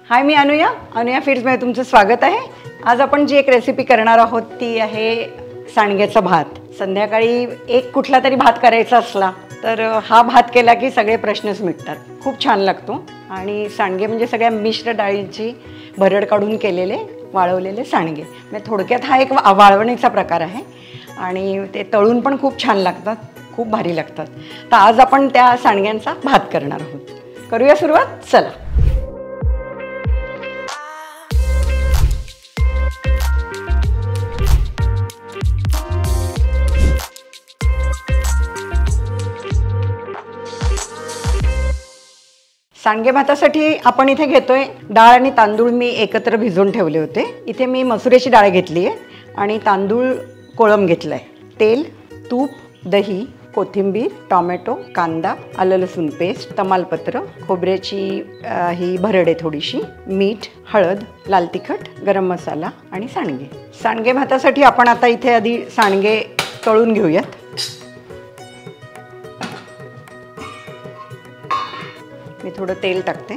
हाय, मी अनुया फीड्समध्ये तुमचं स्वागत आहे। आज आपण जी एक रेसिपी करणार आहोत ती आहे सांडग्याचा भात। संध्याकाळी एक कुठला तरी भात करायचा असला तर हा भात केला की सगळे प्रश्नच मिटतात। खूप छान लागतो आणि सांडगे म्हणजे सगळ्या मिश्र डाळीची भरड काढून केलेले वाळवलेले सांडगे। म्हणजे थोडक्यात हा एक वाळवणीचा प्रकार आहे आणि ते तळून पण खूप छान लागतात, खूप भारी लागतात। तर आज आपण त्या सांडग्यांचा भात करणार आहोत। करूया सुरुवात, चला। सांडगे भातासाठी आपण इथे घेतोय डाळ आणि तांदूळ मी एकत्र भिजवून ठेवले होते। इथे मी मसुरेची डाळ घेतली आहे आणि तांदूळ कोळम घेतलाय। तेल, तूप, दही, कोथिंबीर, टोमॅटो, कांदा, आलं लसूण पेस्ट, तमालपत्र, खोबऱ्याची ही भरड आहे थोडीशी, मीठ, हळद, लाल तिखट, गरम मसाला आणि सांडगे। सांडगे भातासाठी आपण आता इथे आधी सांडगे तळून घेऊयात। मी थोडं तेल टाकते,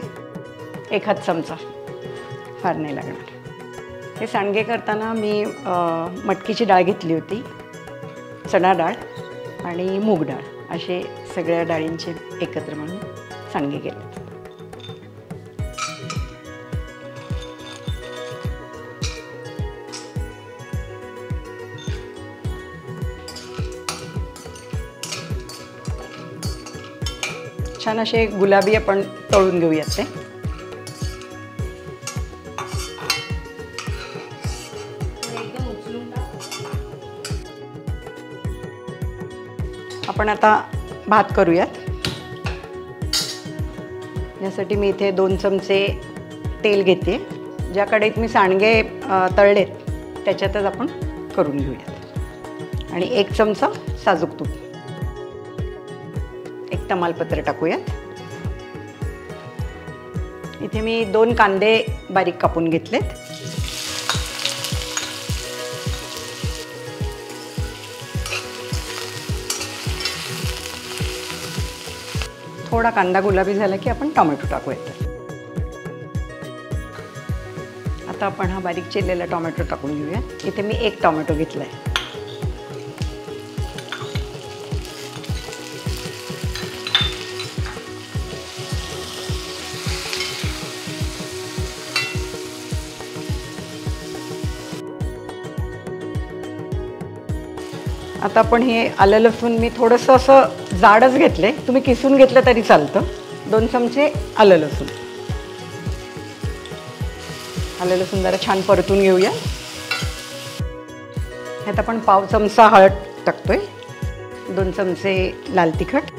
1 हात चमचा, फार नाही लागणार। हे सांडगे करताना मी मटकीची डाळ घेतली होती, चणा डाळ आणि मूग डाळ असे सगळ्या डाळींचे एकत्र म्हणून सांडगे केले। छान असे गुलाबी आपण तळून घेऊयात ते। आपण आता भात करूयात। यासाठी मी इथे 2 चमचे तेल घेते। ज्या कढईत मी सांडगे तळलेत त्याच्यातच आपण करून घेऊयात। आणि 1 चमचा साजूक तूप, 1 तमालपत्र टाकूयात। इथे मी 2 कांदे बारीक कापून घेतलेत। थोडा कांदा गुलाबी झाला की आपण टोमॅटो टाकूयात। आता आपण हा बारीक चिरलेला टोमॅटो टाकून घेऊया। इथे मी 1 टोमॅटो घेतलाय। आता आपण हे आलं लसूण मी थोडंसं असं जाडच घेतले, तुम्ही किसून घेतलं तरी चालतं। 2 चमचे आलं लसूण, आलं लसूण जरा छान परतून घेऊया। ह्यात आपण पाव चमचा हळद टाकतोय, 2 चमचे लाल तिखट।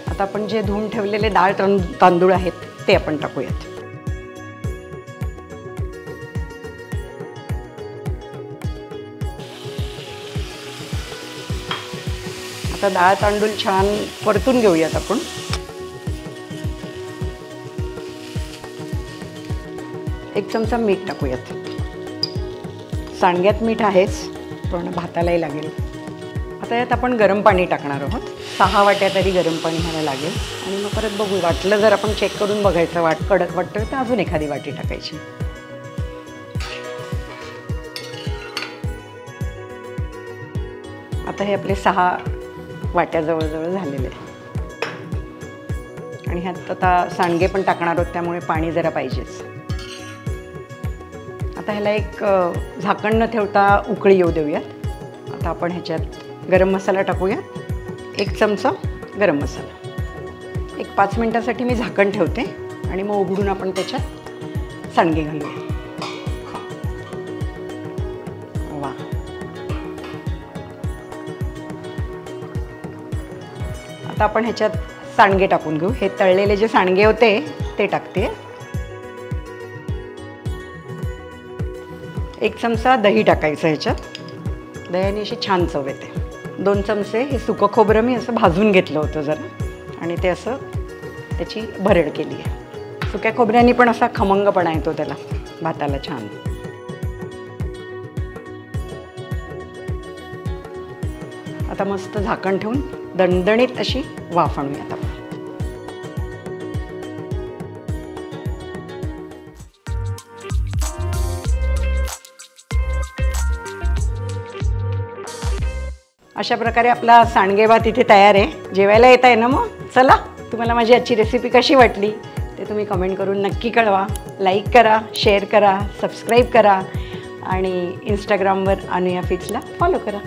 आता आपण जे धुवून ठेवलेले डाळ तांदूळ आहेत ते आपण टाकूयात। आता डाळ तांदूळ छान परतून घेऊयात आपण। एक चमचा मीठ टाकूयात। सांडग्यात मीठ आहेच पण भातालाही लागेल। आता यात आपण गरम पाणी टाकणार आहोत। 6 वाट्या तरी गरम पाणी ह्याला लागेल आणि मग परत बघू, वाटलं जर आपण चेक करून बघायचं, कडक वाटतं तर अजून एखादी वाटी टाकायची। आता हे आपले 6 वाट्या जवळजवळ झालेले आहे आणि ह्यात आता सांडगे पण टाकणार आहोत त्यामुळे पाणी जरा पाहिजेच। आता ह्याला एक झाकण न ठेवता उकळी येऊ देऊयात। आता आपण ह्याच्यात गरम मसाला टाकूया, 1 चमचा गरम मसाला। एक 5 मिनिटासाठी मी झाकण ठेवते आणि मग उघडून आपण त्याच्यात सांडगे घालूया। वा, आता आपण ह्याच्यात सांडगे टाकून घेऊ। हे तळलेले जे सांडगे होते ते टाकते। 1 चमचा दही टाकायचं ह्याच्यात, दह्याने अशी छान चव येते। 2 चमचे हे सुकं खोबरं मी असं भाजून घेतलं होतं जरा आणि ते असं त्याची भरड केली आहे। सुक्या खोबऱ्याने पण असा खमंगपणा येतो त्याला, भाताला छान। आता मस्त झाकण ठेवून दणदणीत अशी वाफ आणूयात आपण। अशा प्रकारे आपला सांडगे भात इथे तयार आहे. जेवायला येत आहे ना मग? चला, तुम्हाला माझी आजची रेसिपी कशी वाटली ते तुम्ही कमेंट करून नक्की कळवा. लाईक करा, शेअर करा, सबस्क्राईब करा आणि इंस्टाग्रामवर अनुया फीड्सला फॉलो करा.